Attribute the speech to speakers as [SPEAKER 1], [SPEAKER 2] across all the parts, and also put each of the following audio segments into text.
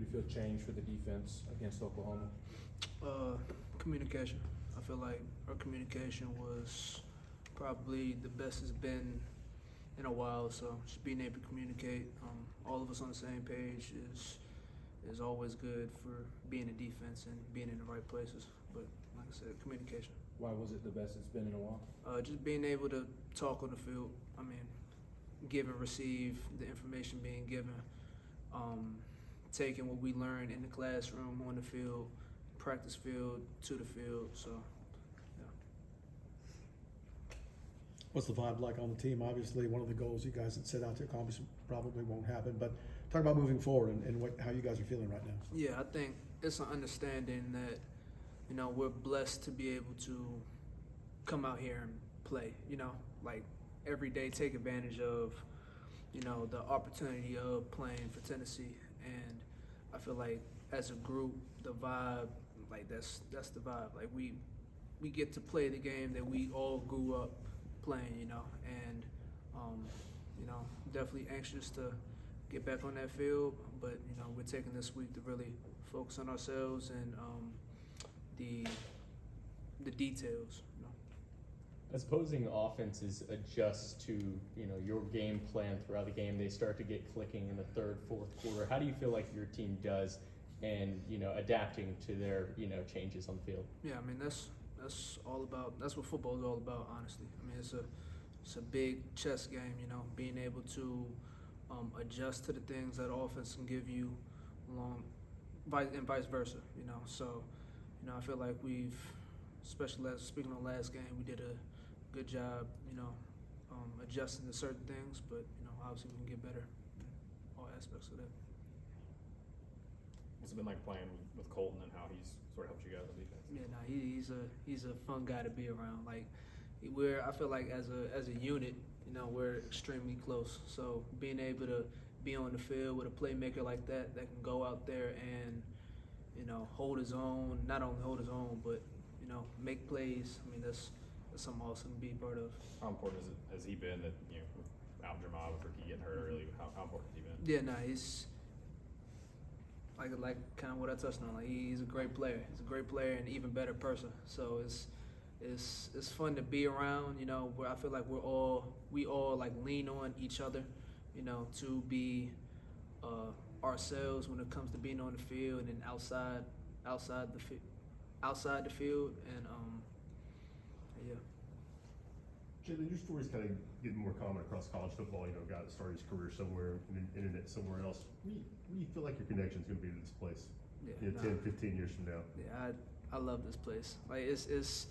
[SPEAKER 1] do you feel changed for the defense against Oklahoma?
[SPEAKER 2] Communication. I feel like our communication was probably the best it's been in a while. So just being able to communicate, all of us on the same page is always good for being a defense and being in the right places. But like I said, communication.
[SPEAKER 1] Why was it the best it's been in a while?
[SPEAKER 2] Just being able to talk on the field. I mean, give and receive the information being given. Taking what we learned in the classroom, on the field, practice field, to the field. So, yeah.
[SPEAKER 3] What's the vibe like on the team? Obviously, one of the goals you guys had set out to accomplish probably won't happen, but talk about moving forward and how you guys are feeling right now.
[SPEAKER 2] Yeah, I think it's an understanding that, we're blessed to be able to come out here and play, like every day take advantage of, the opportunity of playing for Tennessee. And I feel like as a group, the vibe, like that's the vibe. Like we get to play the game that we all grew up playing, and definitely anxious to get back on that field. But we're taking this week to really focus on ourselves and the details.
[SPEAKER 4] As opposing offenses adjust to your game plan throughout the game, they start to get clicking in the third, fourth quarter. How do you feel like your team does, and adapting to their changes on the field?
[SPEAKER 2] Yeah, I mean that's all about. That's what football is all about, honestly. I mean it's a big chess game. Being able to adjust to the things that offense can give you, and vice versa. So I feel like we've, especially speaking on last game, we did a good job, adjusting to certain things, but obviously we can get better in all aspects of that.
[SPEAKER 5] What's it been like playing with Colton and how he's sort of helped you guys on defense?
[SPEAKER 2] Yeah, he's a fun guy to be around. Like I feel like as a unit, we're extremely close. So being able to be on the field with a playmaker like that can go out there and hold his own, not only hold his own, but make plays. I mean that's something awesome to be a part of.
[SPEAKER 5] How important has he been that without Jamal for getting hurt early? How important has he been?
[SPEAKER 2] Yeah, he's like kind of what I touched on. Like he's a great player. He's a great player and even better person. So it's fun to be around. Where I feel like we all like lean on each other. To be ourselves when it comes to being on the field and outside the field, and yeah.
[SPEAKER 6] Jalen, your story's kind of getting more common across college football. A guy that started his career somewhere and then ended it somewhere else. What do you feel like your connection's going to be to this place?
[SPEAKER 2] Yeah,
[SPEAKER 6] 10, 15 years from now.
[SPEAKER 2] Yeah, I love this place. Like it's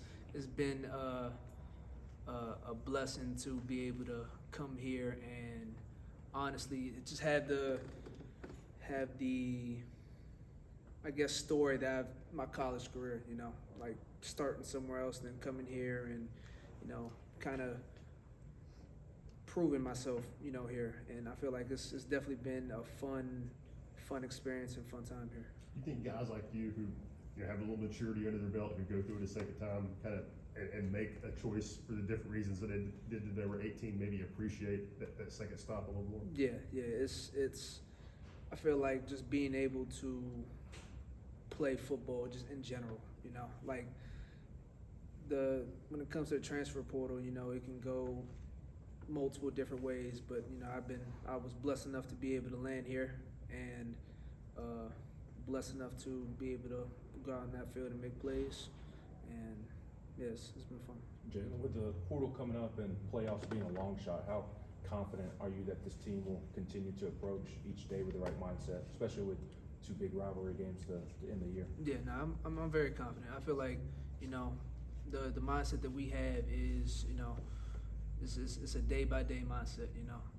[SPEAKER 2] been a blessing to be able to come here and honestly just have the I guess story that my college career, like starting somewhere else and then coming here and, kind of proving myself, here. And I feel like it's definitely been a fun experience and fun time here.
[SPEAKER 6] You think guys like you who have a little maturity under their belt, who go through it a second time, kind of and make a choice for the different reasons that they did when they were 18, maybe appreciate that second stop a little more?
[SPEAKER 2] Yeah, it's. I feel like just being able to play football, just in general, like when it comes to the transfer portal, it can go multiple different ways, but I was blessed enough to be able to land here and blessed enough to be able to go out in that field and make plays, and yes, it's been fun.
[SPEAKER 1] Jalen, with the portal coming up and playoffs being a long shot, how confident are you that this team will continue to approach each day with the right mindset, especially with two big rivalry games to end the year?
[SPEAKER 2] Yeah, no, I'm very confident. I feel like the mindset that we have is it's a day by day mindset.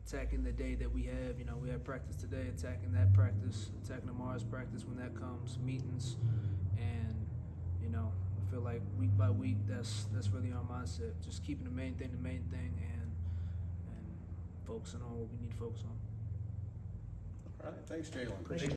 [SPEAKER 2] Attacking the day that we have. We have practice today, attacking that practice, attacking tomorrow's practice when that comes, meetings, and I feel like week by week that's really our mindset. Just keeping the main thing, and focusing on what we need to focus on.
[SPEAKER 7] All right, thanks, Jalen. Appreciate it.